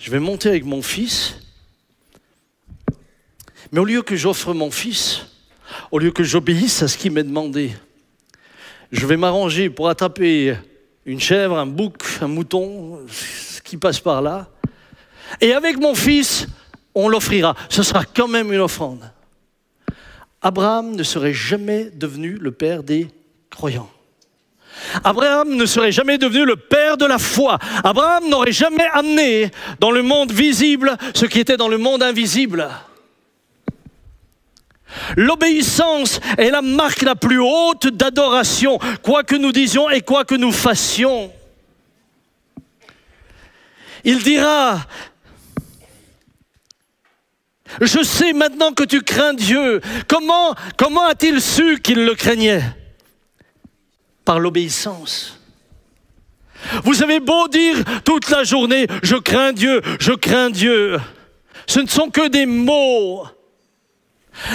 Je vais monter avec mon fils, mais au lieu que j'offre mon fils, au lieu que j'obéisse à ce qu'il m'est demandé, je vais m'arranger pour attraper une chèvre, un bouc, un mouton, ce qui passe par là, et avec mon fils, on l'offrira. Ce sera quand même une offrande. » Abraham ne serait jamais devenu le père des croyants. Abraham ne serait jamais devenu le père de la foi. Abraham n'aurait jamais amené dans le monde visible ce qui était dans le monde invisible. L'obéissance est la marque la plus haute d'adoration, quoi que nous disions et quoi que nous fassions. Il dira, « Je sais maintenant que tu crains Dieu. » Comment a-t-il su qu'il le craignait? Par l'obéissance. Vous avez beau dire toute la journée, je crains Dieu, je crains Dieu. Ce ne sont que des mots.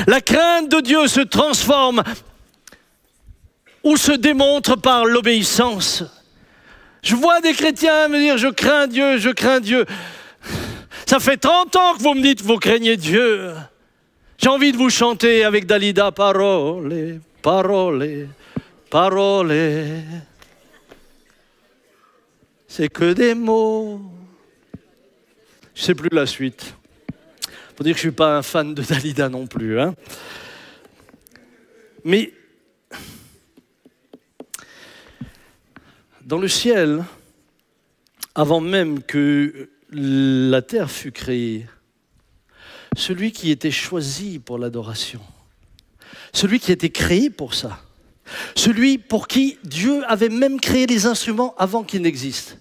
La crainte de Dieu se transforme ou se démontre par l'obéissance. Je vois des chrétiens me dire, je crains Dieu, je crains Dieu. Ça fait 30 ans que vous me dites que vous craignez Dieu. J'ai envie de vous chanter avec Dalida, parole, parole. Parole, c'est que des mots. Je ne sais plus la suite. Faut dire que je ne suis pas un fan de Dalida non plus. Hein. Mais dans le ciel, avant même que la terre fût créée, celui qui était choisi pour l'adoration, celui qui était créé pour ça, celui pour qui Dieu avait même créé les instruments avant qu'ils n'existent.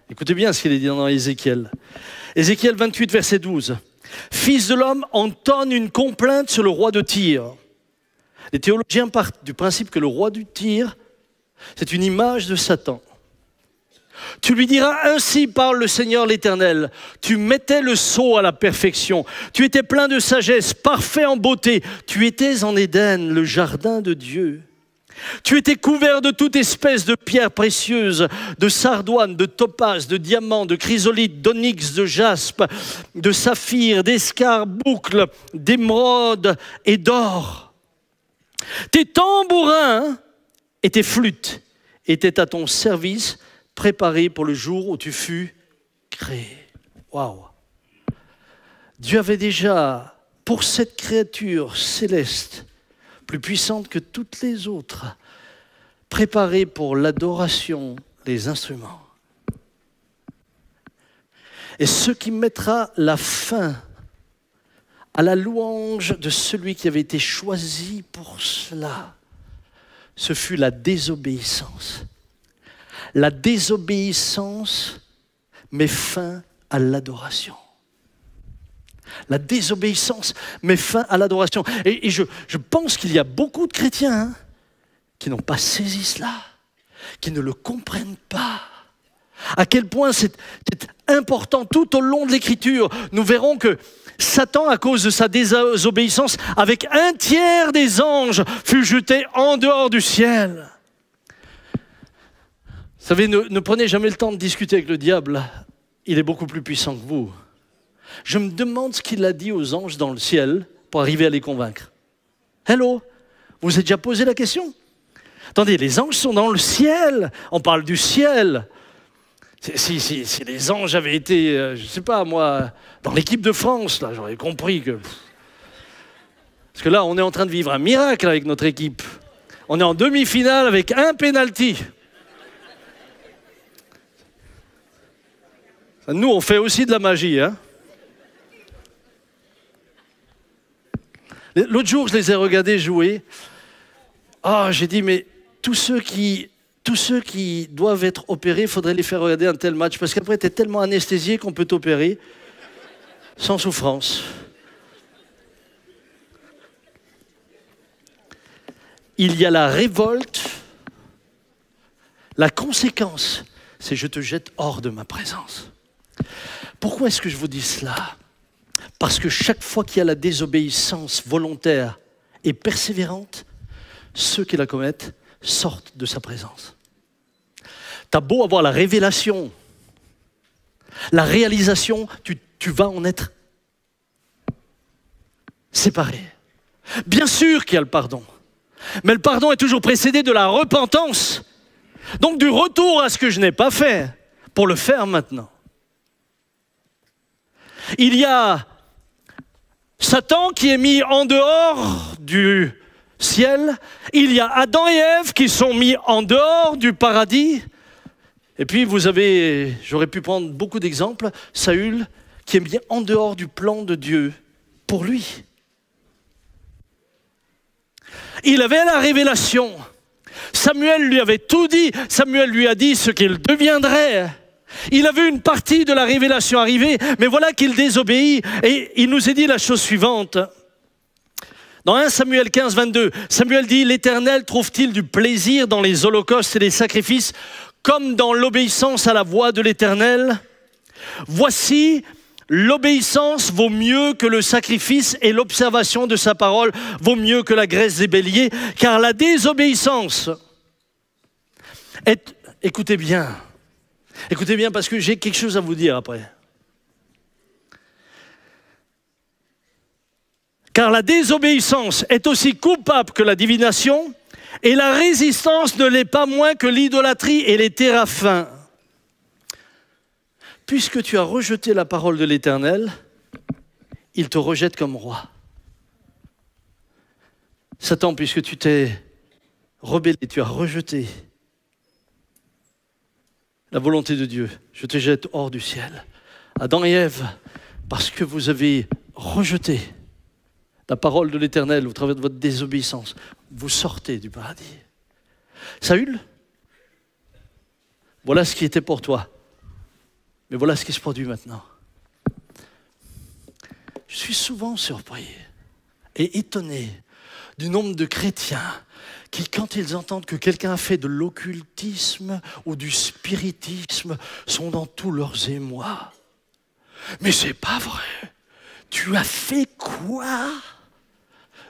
Écoutez bien ce qu'il est dit dans Ézéchiel. Ézéchiel 28, verset 12. « Fils de l'homme, entonne une complainte sur le roi de Tyr. » Les théologiens partent du principe que le roi du Tyr, c'est une image de Satan. « Tu lui diras, ainsi parle le Seigneur l'Éternel, tu mettais le sceau à la perfection, tu étais plein de sagesse, parfait en beauté, tu étais en Éden, le jardin de Dieu. Tu étais couvert de toute espèce de pierres précieuses, de sardoine, de topaze, de diamants, de chrysolite, d'onyx, de jaspe, de saphir, d'escarboucle, d'émeraude et d'or. Tes tambourins et tes flûtes étaient à ton service, préparés pour le jour où tu fus créé. » Waouh! Dieu avait déjà, pour cette créature céleste, plus puissante que toutes les autres, préparé pour l'adoration, les instruments. Et ce qui mettra la fin à la louange de celui qui avait été choisi pour cela, ce fut la désobéissance. La désobéissance met fin à l'adoration. La désobéissance met fin à l'adoration. Et je pense qu'il y a beaucoup de chrétiens qui n'ont pas saisi cela, qui ne le comprennent pas. À quel point c'est important tout au long de l'Écriture. Nous verrons que Satan, à cause de sa désobéissance, avec un tiers des anges, fut jeté en dehors du ciel. Vous savez, ne prenez jamais le temps de discuter avec le diable. Il est beaucoup plus puissant que vous. Je me demande ce qu'il a dit aux anges dans le ciel pour arriver à les convaincre. Hello, vous vous êtes déjà posé la question? Attendez, les anges sont dans le ciel. On parle du ciel. Si les anges avaient été, je ne sais pas moi, dans l'équipe de France, là, j'aurais compris que... Parce que là, on est en train de vivre un miracle avec notre équipe. On est en demi-finale avec un penalty. Nous, on fait aussi de la magie, hein. L'autre jour, je les ai regardés jouer. J'ai dit, mais tous ceux qui doivent être opérés, il faudrait les faire regarder un tel match. Parce qu'après, tu es tellement anesthésié qu'on peut t'opérer sans souffrance. Il y a la révolte. La conséquence, c'est je te jette hors de ma présence. Pourquoi est-ce que je vous dis cela ? Parce que chaque fois qu'il y a la désobéissance volontaire et persévérante, ceux qui la commettent sortent de sa présence. Tu as beau avoir la révélation, la réalisation, tu vas en être séparé. Bien sûr qu'il y a le pardon, mais le pardon est toujours précédé de la repentance, donc du retour à ce que je n'ai pas fait pour le faire maintenant. Il y a Satan qui est mis en dehors du ciel. Il y a Adam et Ève qui sont mis en dehors du paradis. Et puis j'aurais pu prendre beaucoup d'exemples, Saül qui est mis en dehors du plan de Dieu pour lui. Il avait la révélation. Samuel lui avait tout dit. Samuel lui a dit ce qu'il deviendrait. Il a vu une partie de la révélation arriver, mais voilà qu'il désobéit. Et il nous est dit la chose suivante. Dans 1 Samuel 15, 22, Samuel dit « L'Éternel trouve-t-il du plaisir dans les holocaustes et les sacrifices, comme dans l'obéissance à la voix de l'Éternel ? Voici, l'obéissance vaut mieux que le sacrifice et l'observation de sa parole vaut mieux que la graisse des béliers, car la désobéissance est... » Écoutez bien parce que j'ai quelque chose à vous dire après. Car la désobéissance est aussi coupable que la divination, et la résistance ne l'est pas moins que l'idolâtrie et les téraphins. Puisque tu as rejeté la parole de l'Éternel, il te rejette comme roi. Satan, puisque tu t'es rebellé, tu as rejeté la volonté de Dieu, je te jette hors du ciel. Adam et Ève, parce que vous avez rejeté la parole de l'Éternel au travers de votre désobéissance, vous sortez du paradis. Saül, voilà ce qui était pour toi. Mais voilà ce qui se produit maintenant. Je suis souvent surpris et étonné du nombre de chrétiens qui, quand ils entendent que quelqu'un a fait de l'occultisme ou du spiritisme, sont dans tous leurs émois. Mais c'est pas vrai. Tu as fait quoi?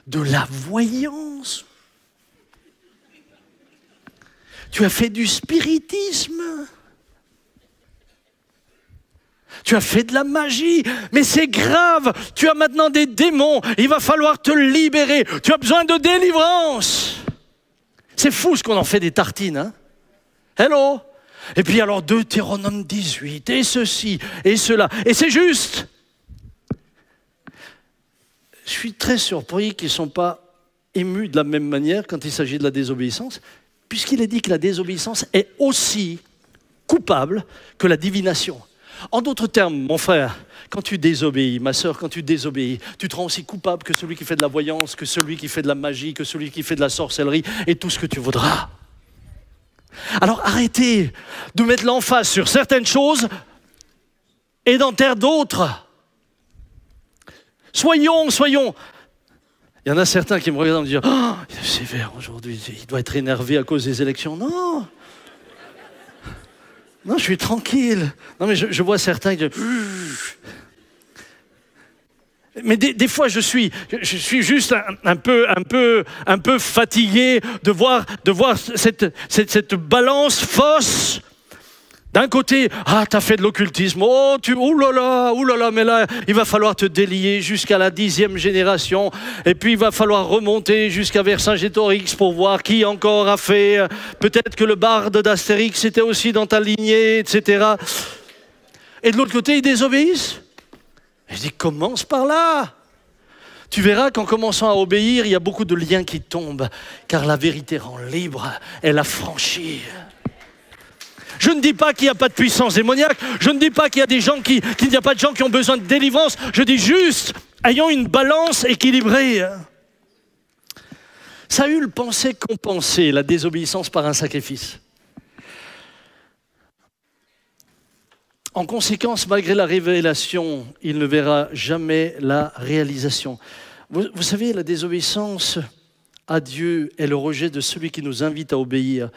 De la voyance? Tu as fait du spiritisme? Tu as fait de la magie? Mais c'est grave! Tu as maintenant des démons, il va falloir te libérer. Tu as besoin de délivrance. C'est fou ce qu'on en fait des tartines, hein? Hello? Et puis alors Deutéronome 18, et ceci, et cela, et c'est juste! Je suis très surpris qu'ils ne sont pas émus de la même manière quand il s'agit de la désobéissance, puisqu'il est dit que la désobéissance est aussi coupable que la divination. En d'autres termes, mon frère, quand tu désobéis, ma sœur, quand tu désobéis, tu te rends aussi coupable que celui qui fait de la voyance, que celui qui fait de la magie, que celui qui fait de la sorcellerie, et tout ce que tu voudras. Alors arrêtez de mettre l'emphase sur certaines choses et d'en taire d'autres. Soyons. Il y en a certains qui me regardent et me disent « Oh, il est sévère aujourd'hui, il doit être énervé à cause des élections. » Non, je suis tranquille. Non, mais je vois certains qui disent « Mais des fois, je suis juste un peu fatigué de voir cette balance fausse. D'un côté, t'as fait de l'occultisme, oulala, mais là, il va falloir te délier jusqu'à la 10e génération, et puis il va falloir remonter jusqu'à Vercingétorix pour voir qui encore a fait, peut-être que le barde d'Astérix était aussi dans ta lignée, etc. Et de l'autre côté, ils désobéissent. Et je dis, commence par là. Tu verras qu'en commençant à obéir, il y a beaucoup de liens qui tombent, car la vérité rend libre, elle affranchit. Je ne dis pas qu'il n'y a pas de puissance démoniaque, je ne dis pas qu'il y a des gens qu'il n'y a pas de gens qui ont besoin de délivrance, je dis juste, ayons une balance équilibrée. Saül pensait compenser la désobéissance par un sacrifice. En conséquence, malgré la révélation, il ne verra jamais la réalisation. Vous savez, la désobéissance à Dieu est le rejet de celui qui nous invite à obéir.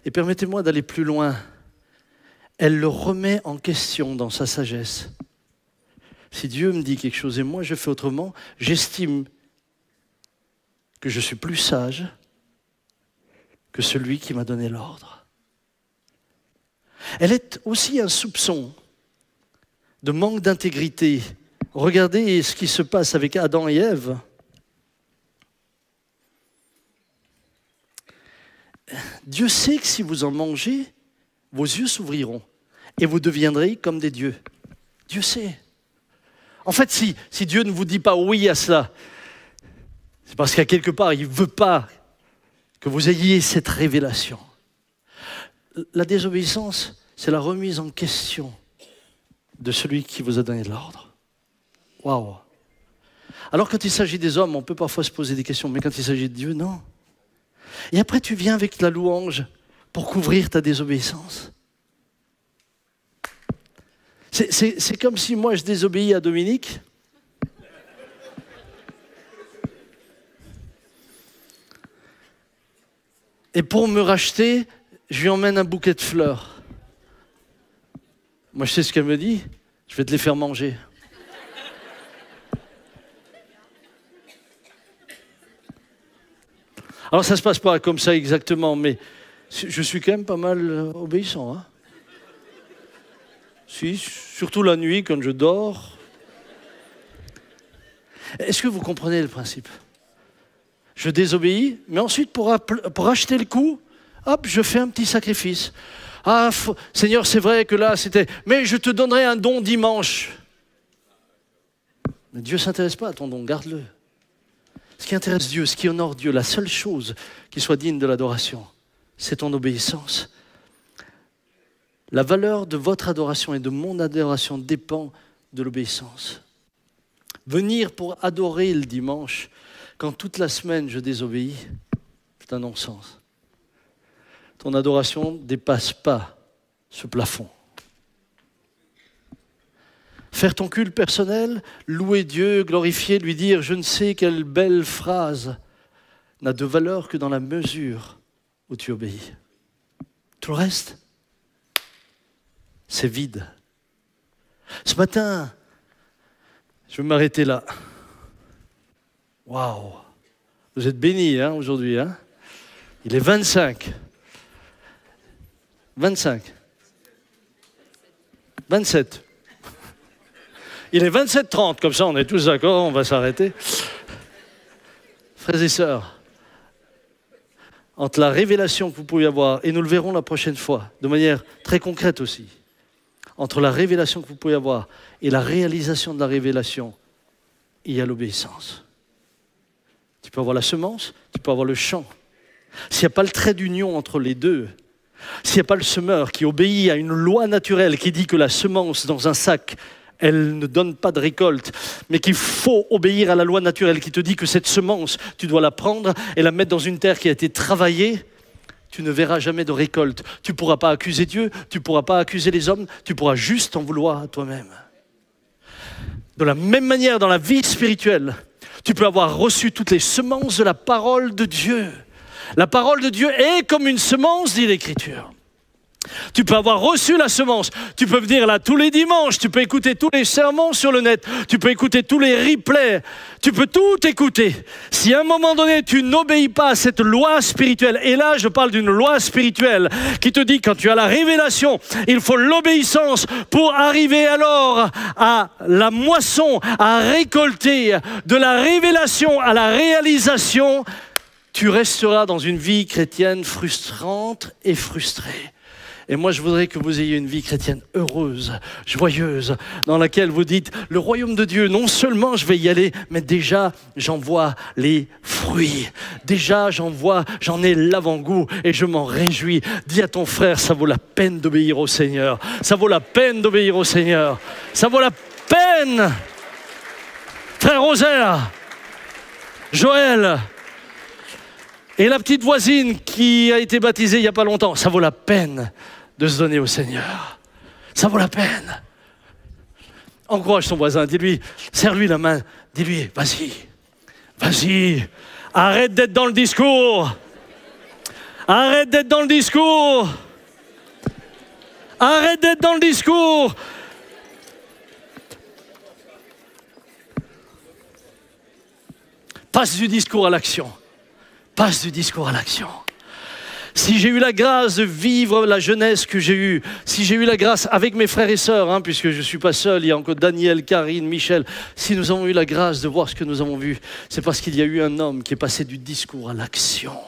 Et permettez-moi d'aller plus loin. Elle le remet en question dans sa sagesse. Si Dieu me dit quelque chose et moi je fais autrement, j'estime que je suis plus sage que celui qui m'a donné l'ordre. Elle est aussi un soupçon de manque d'intégrité. Regardez ce qui se passe avec Adam et Ève. Dieu sait que si vous en mangez, vos yeux s'ouvriront et vous deviendrez comme des dieux. Dieu sait. En fait, si Dieu ne vous dit pas oui à cela, c'est parce qu'à quelque part, il ne veut pas que vous ayez cette révélation. La désobéissance, c'est la remise en question de celui qui vous a donné de l'ordre. Waouh! Alors quand il s'agit des hommes, on peut parfois se poser des questions, mais quand il s'agit de Dieu, non. Et après, tu viens avec la louange pour couvrir ta désobéissance. C'est comme si moi, je désobéis à Dominique. Et pour me racheter, je lui emmène un bouquet de fleurs. Moi, je sais ce qu'elle me dit. Je vais te les faire manger. Alors, ça ne se passe pas comme ça exactement, mais je suis quand même pas mal obéissant. Hein? Si, surtout la nuit, quand je dors. Est-ce que vous comprenez le principe? Je désobéis, mais ensuite, pour acheter le coup, hop, je fais un petit sacrifice. Seigneur, c'est vrai que là, c'était... Mais je te donnerai un don dimanche. Mais Dieu ne s'intéresse pas à ton don, garde-le. Ce qui intéresse Dieu, ce qui honore Dieu, la seule chose qui soit digne de l'adoration, c'est ton obéissance. La valeur de votre adoration et de mon adoration dépend de l'obéissance. Venir pour adorer le dimanche, quand toute la semaine je désobéis, c'est un non-sens. Ton adoration ne dépasse pas ce plafond. Faire ton culte personnel, louer Dieu, glorifier, lui dire « je ne sais quelle belle phrase » n'a de valeur que dans la mesure où tu obéis. Tout le reste, c'est vide. Ce matin, je vais m'arrêter là. Waouh! Vous êtes bénis aujourd'hui. Il est 25. 25. 27. Il est 27h30, comme ça on est tous d'accord, on va s'arrêter. Frères et sœurs, entre la révélation que vous pouvez avoir, et nous le verrons la prochaine fois, de manière très concrète aussi, entre la révélation que vous pouvez avoir et la réalisation de la révélation, il y a l'obéissance. Tu peux avoir la semence, tu peux avoir le champ. S'il n'y a pas le trait d'union entre les deux, s'il n'y a pas le semeur qui obéit à une loi naturelle qui dit que la semence dans un sac, elle ne donne pas de récolte, mais qu'il faut obéir à la loi naturelle qui te dit que cette semence, tu dois la prendre et la mettre dans une terre qui a été travaillée, tu ne verras jamais de récolte. Tu ne pourras pas accuser Dieu, tu ne pourras pas accuser les hommes, tu pourras juste t'en vouloir à toi-même. De la même manière, dans la vie spirituelle, tu peux avoir reçu toutes les semences de la parole de Dieu. La parole de Dieu est comme une semence, dit l'Écriture. Tu peux avoir reçu la semence, tu peux venir là tous les dimanches, tu peux écouter tous les sermons sur le net, tu peux écouter tous les replays, tu peux tout écouter. Si à un moment donné tu n'obéis pas à cette loi spirituelle, et là je parle d'une loi spirituelle qui te dit quand tu as la révélation, il faut l'obéissance pour arriver alors à la moisson, à récolter de la révélation à la réalisation, tu resteras dans une vie chrétienne frustrante et frustrée. Et moi, je voudrais que vous ayez une vie chrétienne heureuse, joyeuse, dans laquelle vous dites, le royaume de Dieu, non seulement je vais y aller, mais déjà, j'en vois les fruits. Déjà, j'en ai l'avant-goût et je m'en réjouis. Dis à ton frère, ça vaut la peine d'obéir au Seigneur. Ça vaut la peine d'obéir au Seigneur. Ça vaut la peine. Frère Rosaire, Joël, et la petite voisine qui a été baptisée il n'y a pas longtemps, ça vaut la peine de se donner au Seigneur. Ça vaut la peine. Encourage ton voisin, dis-lui, serre-lui la main, dis-lui, vas-y, vas-y, arrête d'être dans le discours. Arrête d'être dans le discours. Arrête d'être dans le discours. Passe du discours à l'action. Passe du discours à l'action. Si j'ai eu la grâce de vivre la jeunesse que j'ai eue, si j'ai eu la grâce avec mes frères et sœurs, puisque je ne suis pas seul, il y a encore Daniel, Karine, Michel, si nous avons eu la grâce de voir ce que nous avons vu, c'est parce qu'il y a eu un homme qui est passé du discours à l'action,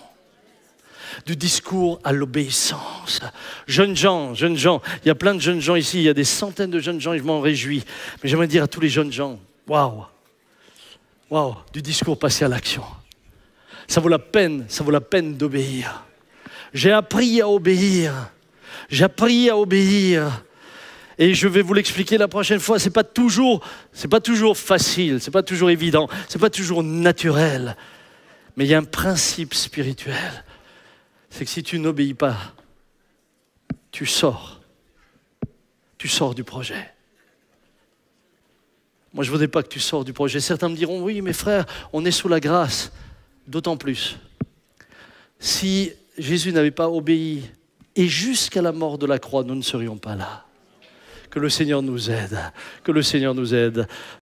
du discours à l'obéissance. Jeunes gens, il y a plein de jeunes gens ici, il y a des centaines de jeunes gens et je m'en réjouis. Mais j'aimerais dire à tous les jeunes gens, waouh, du discours passé à l'action. Ça vaut la peine d'obéir. J'ai appris à obéir. Et je vais vous l'expliquer la prochaine fois. C'est pas toujours facile, c'est pas toujours évident, c'est pas toujours naturel. Mais il y a un principe spirituel. C'est que si tu n'obéis pas, tu sors du projet. Moi, je ne voudrais pas que tu sors du projet. Certains me diront, oui, mes frères, on est sous la grâce. D'autant plus. Si Jésus n'avait pas obéi, et jusqu'à la mort de la croix, nous ne serions pas là. Que le Seigneur nous aide.